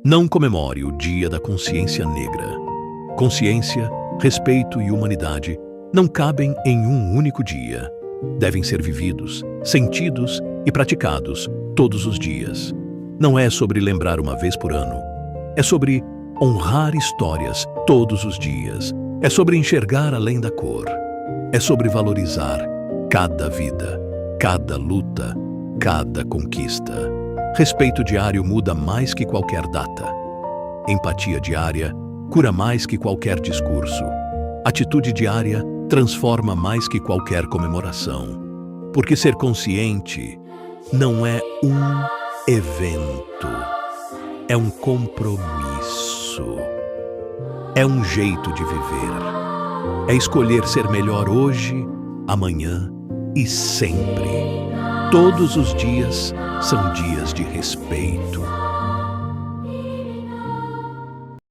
Não comemore o Dia da Consciência Negra. Consciência, respeito e humanidade não cabem em um único dia. Devem ser vividos, sentidos e praticados todos os dias. Não é sobre lembrar uma vez por ano. É sobre honrar histórias todos os dias. É sobre enxergar além da cor. É sobre valorizar cada vida, cada luta, cada conquista. Respeito diário muda mais que qualquer data. Empatia diária cura mais que qualquer discurso. Atitude diária transforma mais que qualquer comemoração. Porque ser consciente não é um evento, é um compromisso. É um jeito de viver. É escolher ser melhor hoje, amanhã e sempre. Todos os dias são dias de respeito.